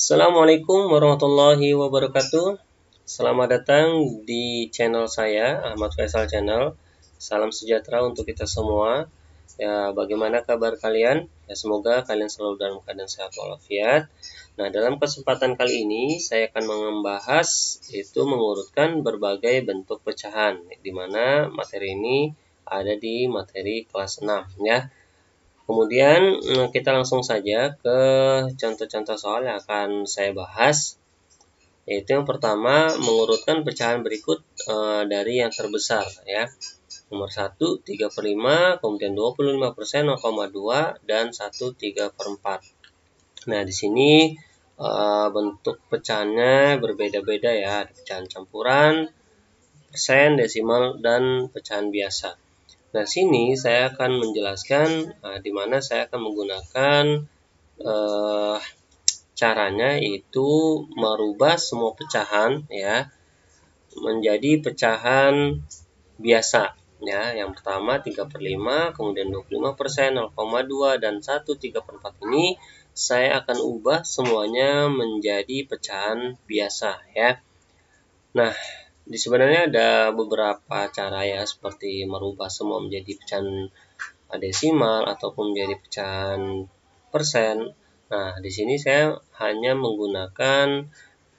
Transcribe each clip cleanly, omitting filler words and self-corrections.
Assalamualaikum warahmatullahi wabarakatuh. Selamat datang di channel saya, Ahmad Faisal Channel. Salam sejahtera untuk kita semua. Ya, bagaimana kabar kalian? Ya, semoga kalian selalu dalam keadaan sehat walafiat. Nah, dalam kesempatan kali ini saya akan membahas itu mengurutkan berbagai bentuk pecahan, di mana materi ini ada di materi kelas 6 ya. Kemudian kita langsung saja ke contoh-contoh soal yang akan saya bahas. Yaitu yang pertama mengurutkan pecahan berikut dari yang terbesar ya. Nomor 1 3/5, kemudian 25%, 0,2 dan 1 3/4. Nah, di sini bentuk pecahannya berbeda-beda ya. Ada pecahan campuran, persen, desimal dan pecahan biasa. Nah, sini saya akan menjelaskan di mana saya akan menggunakan caranya itu merubah semua pecahan ya menjadi pecahan biasa ya. Yang pertama 3/5, kemudian 25%, 0,2 dan 1 3/4 ini saya akan ubah semuanya menjadi pecahan biasa ya. Nah, sebenarnya ada beberapa cara ya, seperti merubah semua menjadi pecahan desimal ataupun menjadi pecahan persen. Nah, di sini saya hanya menggunakan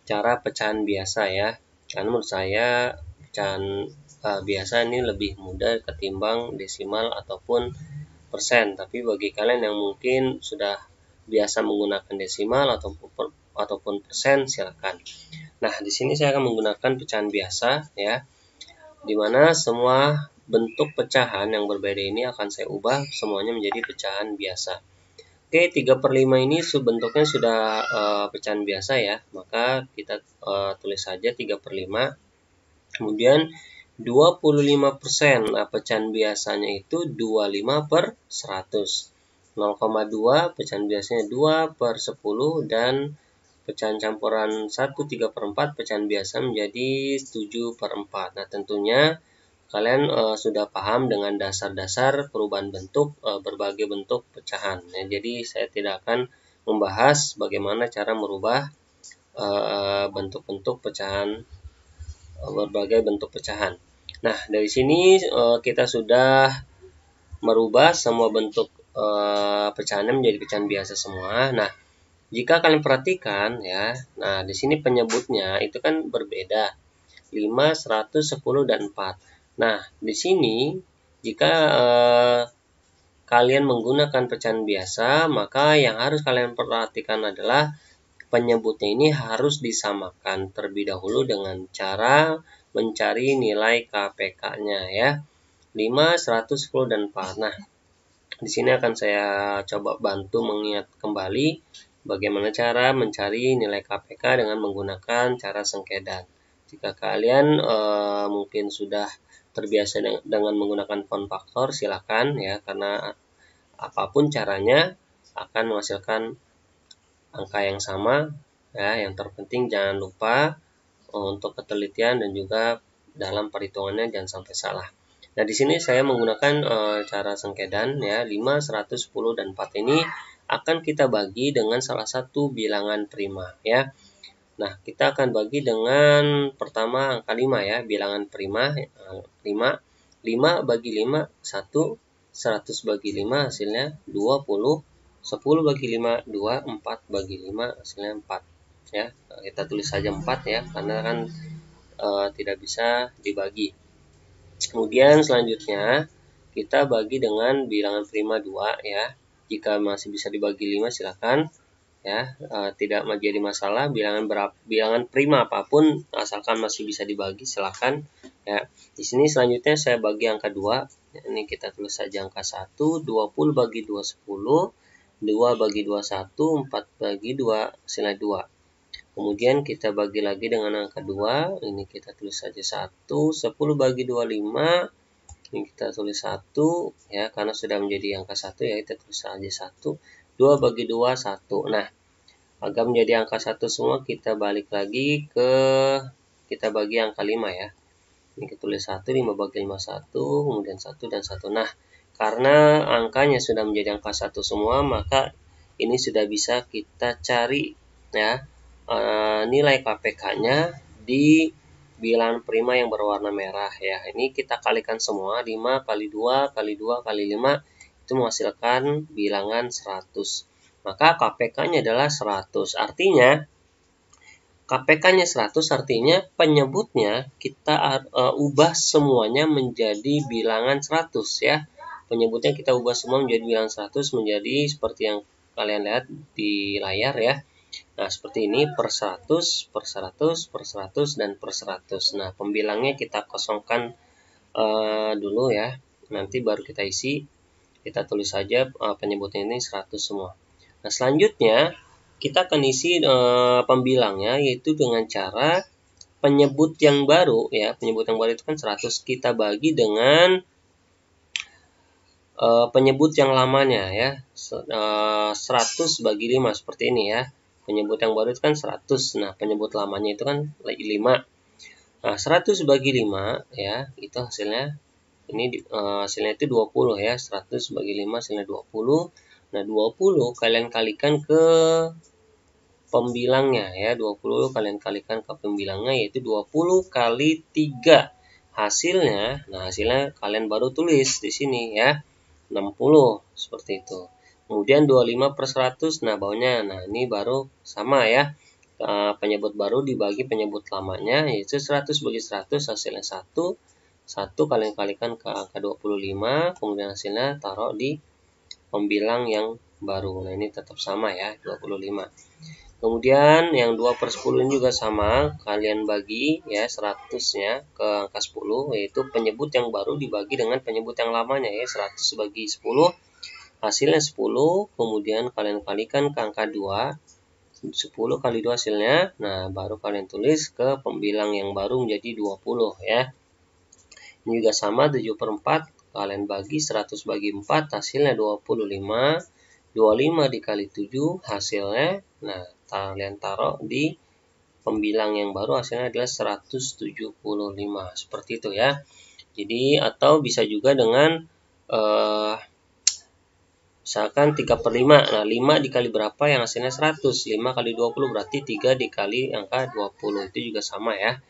cara pecahan biasa ya. Karena menurut saya pecahan biasa ini lebih mudah ketimbang desimal ataupun persen. Tapi bagi kalian yang mungkin sudah biasa menggunakan desimal ataupun persen, silakan. Nah, di sini saya akan menggunakan pecahan biasa ya, dimana semua bentuk pecahan yang berbeda ini akan saya ubah semuanya menjadi pecahan biasa. Oke, 3/5 ini bentuknya sudah pecahan biasa ya, maka kita tulis saja 3/5. Kemudian 25%, nah pecahan biasanya itu 25/100. 0,2 pecahan biasanya 2/10 dan pecahan campuran 1 3/4 pecahan biasa menjadi 7/4. Nah, tentunya kalian sudah paham dengan dasar-dasar perubahan bentuk berbagai bentuk pecahan. Nah, jadi saya tidak akan membahas bagaimana cara merubah bentuk-bentuk pecahan, berbagai bentuk pecahan. Nah, dari sini kita sudah merubah semua bentuk pecahannya menjadi pecahan biasa semua. Nah, jika kalian perhatikan ya, nah di sini penyebutnya itu kan berbeda. 5, 100, 10 dan 4. Nah, di sini jika kalian menggunakan pecahan biasa, maka yang harus kalian perhatikan adalah penyebutnya ini harus disamakan terlebih dahulu dengan cara mencari nilai KPK-nya ya. 5, 100, 10 dan 4. Nah, di sini akan saya coba bantu mengingat kembali bagaimana cara mencari nilai KPK dengan menggunakan cara sengkedan. Jika kalian mungkin sudah terbiasa dengan menggunakan font faktor, silakan ya, karena apapun caranya akan menghasilkan angka yang sama ya. Yang terpenting jangan lupa untuk ketelitian dan juga dalam perhitungannya jangan sampai salah. Nah, di sini saya menggunakan cara sengkedan ya. 5, 100, 10 dan 4 ini akan kita bagi dengan salah satu bilangan prima ya. Nah, kita akan bagi dengan pertama angka 5 ya, bilangan prima 5. 5 bagi 5 1, 100 bagi 5 hasilnya 20, 10 bagi 5 2, 4 bagi 5 hasilnya 4 ya. Kita tulis saja 4 ya, karena kan tidak bisa dibagi. Kemudian selanjutnya kita bagi dengan bilangan prima 2 ya. Jika masih bisa dibagi 5 silakan ya, tidak menjadi masalah bilangan prima apapun asalkan masih bisa dibagi silakan ya. Di sini selanjutnya saya bagi angka 2. Ini kita tulis saja angka 1, 20 bagi 2 10, 2 bagi 2 1, 4 bagi 2 hasilnya 2. Kemudian kita bagi lagi dengan angka 2, ini kita tulis saja 1, 10 bagi 2 5, ini kita tulis 1 ya, karena sudah menjadi angka 1 ya, kita tulis saja 1, 2 bagi 2 1. Nah, agar menjadi angka 1 semua kita balik lagi kita bagi angka 5 ya. Ini kita tulis 1, 5 bagi 5 1, kemudian 1 dan 1. Nah, karena angkanya sudah menjadi angka 1 semua, maka ini sudah bisa kita cari ya nilai KPK-nya di bilangan prima yang berwarna merah ya. Ini kita kalikan semua, 5 kali 2 kali 2 kali 5 itu menghasilkan bilangan 100. Maka KPK-nya adalah 100. Artinya KPK-nya 100 artinya penyebutnya kita ubah semuanya menjadi bilangan 100 ya. Penyebutnya kita ubah semua menjadi bilangan 100 menjadi seperti yang kalian lihat di layar ya. Nah, seperti ini per 100, per 100, per 100, dan per 100. Nah, pembilangnya kita kosongkan dulu ya. Nanti baru kita isi. Kita tulis saja penyebutnya ini 100 semua. Nah, selanjutnya kita akan isi pembilangnya yaitu dengan cara penyebut yang baru ya. Penyebut yang baru itu kan 100 kita bagi dengan penyebut yang lamanya ya. 100 bagi 5 seperti ini ya. Penyebut yang baru itu kan 100. Nah, penyebut lamanya itu kan 5. Nah, 100 bagi 5 ya, itu hasilnya ini hasilnya itu 20 ya. 100 bagi 5 hasilnya 20. Nah, 20 kalian kalikan ke pembilangnya ya. 20 kalian kalikan ke pembilangnya yaitu 20 kali 3. Hasilnya, nah hasilnya kalian baru tulis di sini ya. 60 seperti itu. Kemudian 25 per 100, nah bawahnya, nah ini baru sama ya. Penyebut baru dibagi penyebut lamanya yaitu 100 bagi 100 hasilnya 1. 1 kalian kalikan ke angka 25, kemudian hasilnya taruh di pembilang yang baru. Nah, ini tetap sama ya, 25. Kemudian yang 2 per 10 ini juga sama, kalian bagi ya 100-nya ke angka 10, yaitu penyebut yang baru dibagi dengan penyebut yang lamanya ya, 100 bagi 10, hasilnya 10, kemudian kalian kalikan ke angka 2, 10 kali 2 hasilnya, nah baru kalian tulis ke pembilang yang baru menjadi 20 ya. Ini juga sama, 7 per 4, kalian bagi 100 bagi 4, hasilnya 25. 25 dikali 7, hasilnya, nah kalian taruh di pembilang yang baru, hasilnya adalah 175. Seperti itu ya. Jadi, atau bisa juga dengan misalkan 3 per 5. Nah, 5 dikali berapa yang hasilnya 100. 5 kali 20 berarti 3 dikali angka 20. Itu juga sama ya.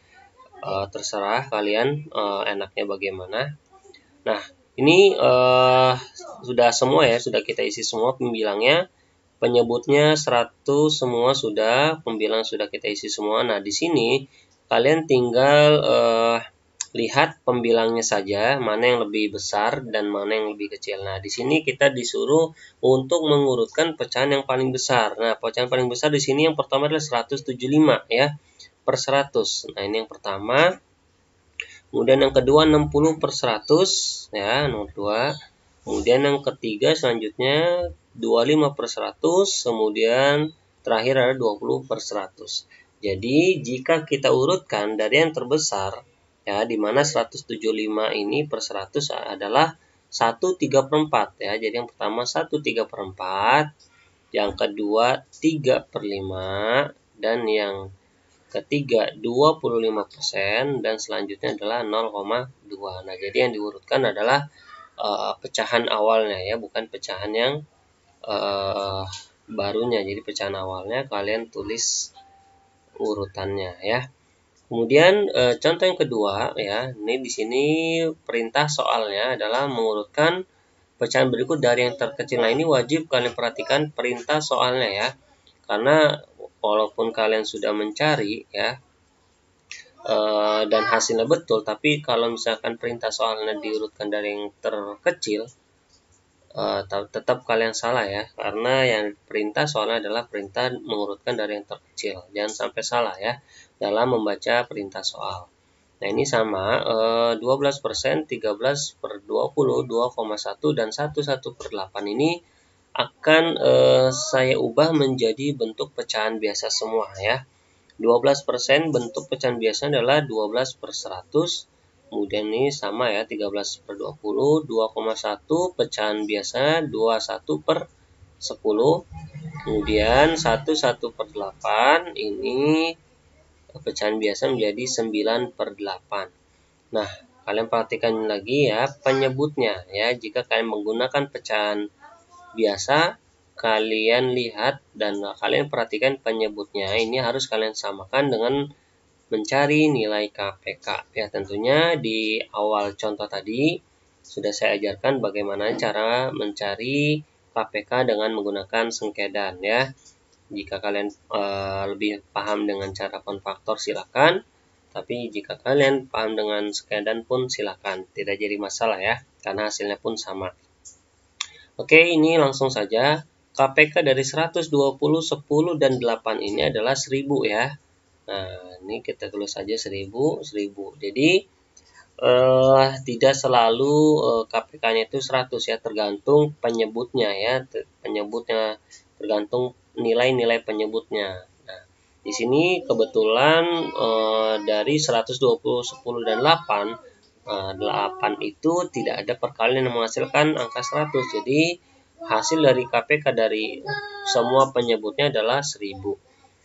Terserah kalian enaknya bagaimana. Nah, ini sudah semua ya, sudah kita isi semua pembilangnya. Penyebutnya 100 semua sudah, pembilang sudah kita isi semua. Nah, di sini kalian tinggal lihat pembilangnya saja, mana yang lebih besar dan mana yang lebih kecil. Nah, di sini kita disuruh untuk mengurutkan pecahan yang paling besar. Nah, pecahan paling besar di sini yang pertama adalah 175 ya, per 100. Nah, ini yang pertama. Kemudian yang kedua 60 per 100 ya, nomor 2. Kemudian yang ketiga selanjutnya 25 per 100, kemudian terakhir ada 20 per 100. Jadi jika kita urutkan dari yang terbesar ya, di mana 175 ini per 100 adalah 1/3 per 4 ya. Jadi yang pertama 1/3 per 4, yang kedua 3 per 5, dan yang ketiga 25%, dan selanjutnya adalah 0,2. Nah, jadi yang diurutkan adalah pecahan awalnya ya, bukan pecahan yang barunya. Jadi pecahan awalnya kalian tulis urutannya ya. Kemudian contoh yang kedua ya, ini di sini perintah soalnya adalah mengurutkan pecahan berikut dari yang terkecil. Nah, ini wajib kalian perhatikan perintah soalnya ya. Karena walaupun kalian sudah mencari ya dan hasilnya betul, tapi kalau misalkan perintah soalnya diurutkan dari yang terkecil, tetap kalian salah ya, karena yang perintah soalnya adalah perintah mengurutkan dari yang terkecil. Jangan sampai salah ya dalam membaca perintah soal. Nah, ini sama 12%, 13 per 20, 2,1, dan 11 per 8 ini akan saya ubah menjadi bentuk pecahan biasa semua ya. 12% bentuk pecahan biasa adalah 12 per 100. Kemudian ini sama ya, 13 per 20, 2,1 pecahan biasa 21 per 10. Kemudian 11 per 8 ini pecahan biasa menjadi 9 per 8. Nah, kalian perhatikan lagi ya penyebutnya ya. Jika kalian menggunakan pecahan biasa, kalian lihat dan kalian perhatikan penyebutnya. Ini harus kalian samakan dengan mencari nilai KPK. Ya, tentunya di awal contoh tadi sudah saya ajarkan bagaimana cara mencari KPK dengan menggunakan sengkedan ya. Jika kalian lebih paham dengan cara konfaktor silakan, tapi jika kalian paham dengan sengkedan pun silakan, tidak jadi masalah ya, karena hasilnya pun sama. Oke, ini langsung saja. KPK dari 120, 10, dan 8 ini adalah 1000 ya. Nah, ini kita tulis saja 1000, 1000. Jadi, tidak selalu KPK-nya itu 100 ya, tergantung penyebutnya ya. Penyebutnya tergantung nilai-nilai penyebutnya. Nah, di sini kebetulan dari 120, 10, dan 8, 8 itu tidak ada perkalian yang menghasilkan angka 100. Jadi, hasil dari KPK dari semua penyebutnya adalah 1000.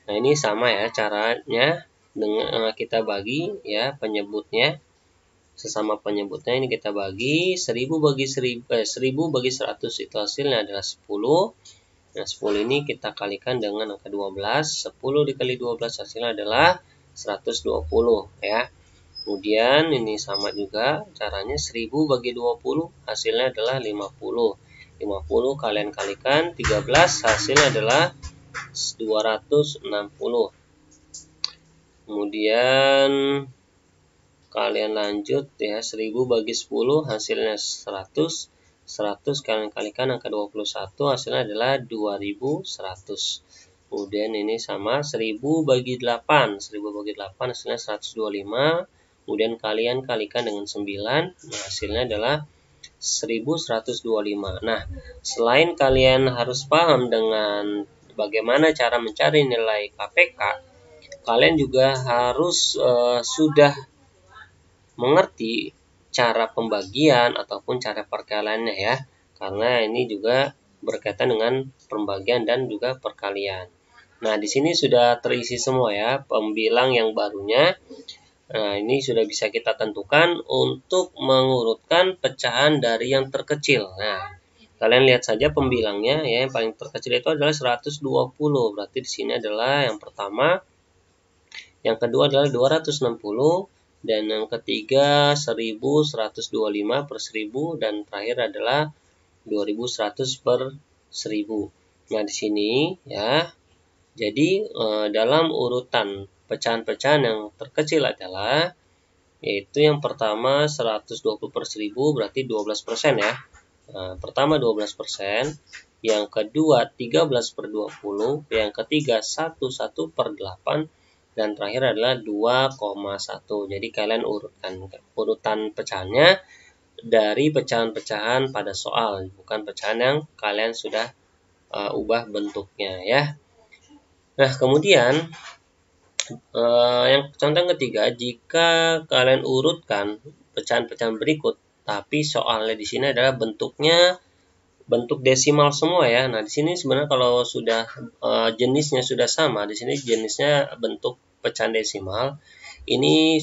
Nah, ini sama ya caranya dengan kita bagi ya penyebutnya. Sesama penyebutnya ini kita bagi 1000 bagi 100 itu hasilnya adalah 10. Nah, 10 ini kita kalikan dengan angka 12. 10 dikali 12 hasilnya adalah 120 ya. Kemudian ini sama juga caranya 1000 bagi 20 hasilnya adalah 50. 50 kalian kalikan 13 hasilnya adalah 260. Kemudian kalian lanjut ya, 1000 bagi 10 hasilnya 100. 100 kalian kalikan angka 21 hasilnya adalah 2100. Kemudian ini sama 1000 bagi 8. 1000 bagi 8 hasilnya 125. Kemudian kalian kalikan dengan 9. Nah, hasilnya adalah 1125. Nah, selain kalian harus paham dengan bagaimana cara mencari nilai KPK, kalian juga harus sudah mengerti cara pembagian ataupun cara perkaliannya ya, karena ini juga berkaitan dengan pembagian dan juga perkalian. Nah, di sini sudah terisi semua ya pembilang yang barunya. Nah, ini sudah bisa kita tentukan untuk mengurutkan pecahan dari yang terkecil. Nah, kalian lihat saja pembilangnya ya, yang paling terkecil itu adalah 120. Berarti di sini adalah yang pertama, yang kedua adalah 260, dan yang ketiga 1125 per 1000, dan terakhir adalah 2100 per 1000. Nah, di sini ya. Jadi dalam urutan pecahan-pecahan yang terkecil adalah yaitu yang pertama 120 per 1000 berarti 12% ya. Nah, pertama 12%, yang kedua 13 per 20, yang ketiga 11 per 8, dan terakhir adalah 2,1. Jadi kalian urutan pecahannya dari pecahan-pecahan pada soal, bukan pecahan yang kalian sudah ubah bentuknya ya. Nah, kemudian yang contoh ketiga, jika kalian urutkan pecahan-pecahan berikut, tapi soalnya di sini adalah bentuknya bentuk desimal semua ya. Nah, di sini sebenarnya kalau sudah jenisnya sudah sama, di sini jenisnya bentuk pecahan desimal, ini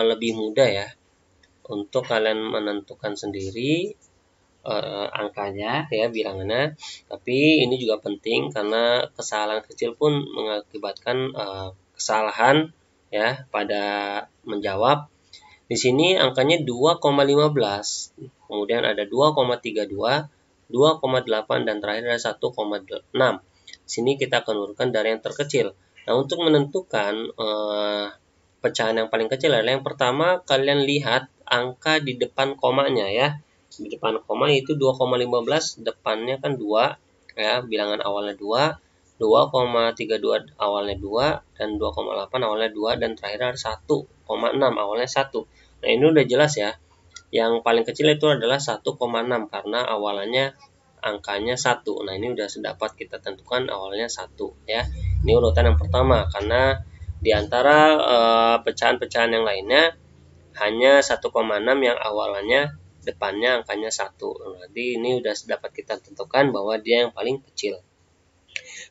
lebih mudah ya untuk kalian menentukan sendiri angkanya ya, bilangannya. Tapi ini juga penting karena kesalahan kecil pun mengakibatkan kesalahan ya pada menjawab. Di sini angkanya 2,15, kemudian ada 2,32, 2,8, dan terakhir ada 1,6. Sini kita akan urutkan dari yang terkecil. Nah, untuk menentukan pecahan yang paling kecil adalah yang pertama, kalian lihat angka di depan komanya ya. Di depan koma itu 2,15, depannya kan 2 ya, bilangan awalnya 2, 2,32 awalnya 2, dan 2,8 awalnya 2, dan terakhir ada 1,6 awalnya 1. Nah, ini udah jelas ya. Yang paling kecil itu adalah 1,6 karena awalannya angkanya 1. Nah, ini udah dapat kita tentukan awalnya 1 ya. Ini urutan yang pertama karena di antara pecahan-pecahan yang lainnya hanya 1,6 yang awalannya depannya angkanya 1. Jadi ini udah dapat kita tentukan bahwa dia yang paling kecil.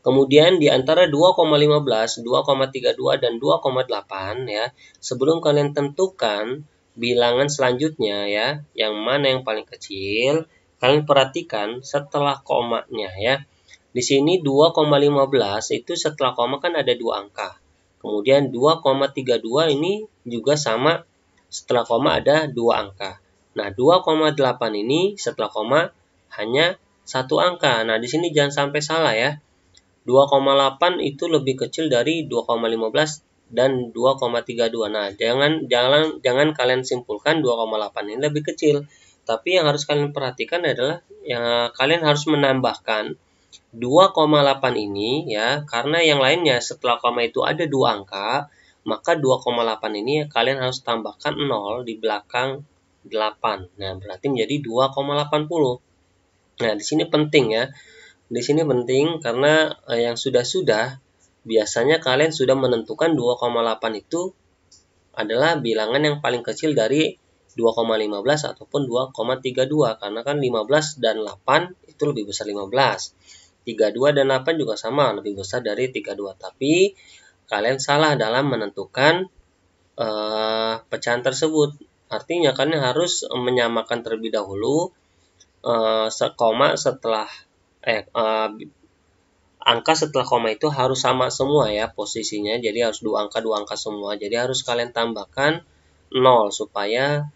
Kemudian di antara 2,15, 2,32, dan 2,8 ya, sebelum kalian tentukan bilangan selanjutnya ya, yang mana yang paling kecil, kalian perhatikan setelah komanya ya. Di Di sini 2,15 itu setelah koma kan ada 2 angka. Kemudian 2,32 ini juga sama, setelah koma ada 2 angka. Nah, 2,8 ini setelah koma hanya 1 angka. Nah, di sini jangan sampai salah ya. 2,8 itu lebih kecil dari 2,15 dan 2,32. Nah, jangan kalian simpulkan 2,8 ini lebih kecil. Tapi yang harus kalian perhatikan adalah kalian harus menambahkan 2,8 ini ya, karena yang lainnya setelah koma itu ada 2 angka, maka 2,8 ini kalian harus tambahkan 0 di belakang 8. Nah, berarti menjadi 2,80. Nah, di sini penting ya. Di sini penting karena yang sudah biasanya kalian sudah menentukan 2,8 itu adalah bilangan yang paling kecil dari 2,15 ataupun 2,32, karena kan 15 dan 8 itu lebih besar 15. 32 dan 8 juga sama, lebih besar dari 32. Tapi kalian salah dalam menentukan pecahan tersebut. Artinya kalian harus menyamakan terlebih dahulu koma setelah angka setelah koma itu harus sama semua ya posisinya. Jadi harus dua angka semua. Jadi harus kalian tambahkan 0 supaya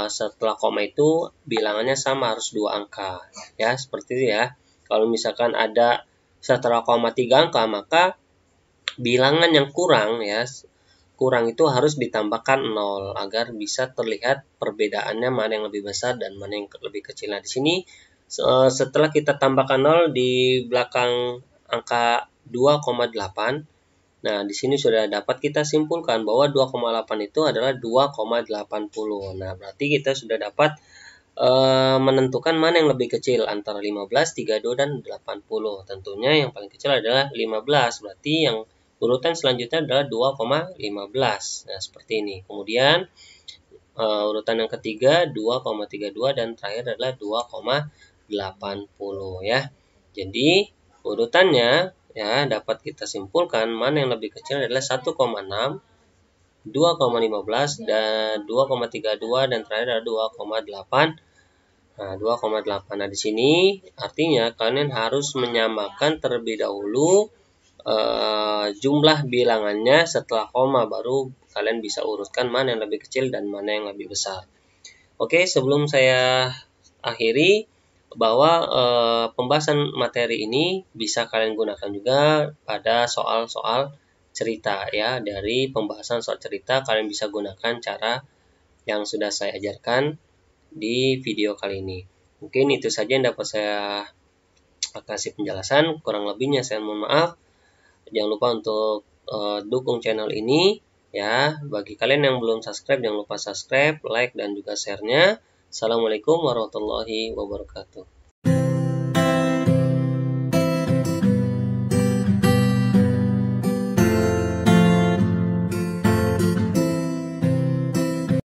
setelah koma itu bilangannya sama, harus 2 angka. Ya, seperti itu ya. Kalau misalkan ada setelah koma 3 angka, maka bilangan yang kurang ya, kurang itu harus ditambahkan 0 agar bisa terlihat perbedaannya mana yang lebih besar dan mana yang lebih kecil. Nah, di sini setelah kita tambahkan 0 di belakang angka 2,8, nah di sini sudah dapat kita simpulkan bahwa 2,8 itu adalah 2,80. Nah, berarti kita sudah dapat menentukan mana yang lebih kecil antara 15, 32, dan 80. Tentunya yang paling kecil adalah 15, berarti yang urutan selanjutnya adalah 2,15. Nah, seperti ini. Kemudian urutan yang ketiga 2,32 dan terakhir adalah 2,80 ya. Jadi urutannya ya dapat kita simpulkan mana yang lebih kecil adalah 1,6, 2,15 dan 2,32 dan terakhir adalah 2,8. Nah, 2,8. Nah, di sini artinya kalian harus menyamakan terlebih dahulu jumlah bilangannya setelah koma, baru kalian bisa urutkan mana yang lebih kecil dan mana yang lebih besar. Oke, sebelum saya akhiri, bahwa pembahasan materi ini bisa kalian gunakan juga pada soal-soal cerita ya. Dari pembahasan soal cerita kalian bisa gunakan cara yang sudah saya ajarkan di video kali ini. Mungkin itu saja yang dapat saya kasih penjelasan. Kurang lebihnya saya mohon maaf. Jangan lupa untuk dukung channel ini ya. Bagi kalian yang belum subscribe, jangan lupa subscribe, like, dan juga share-nya. Assalamualaikum warahmatullahi wabarakatuh.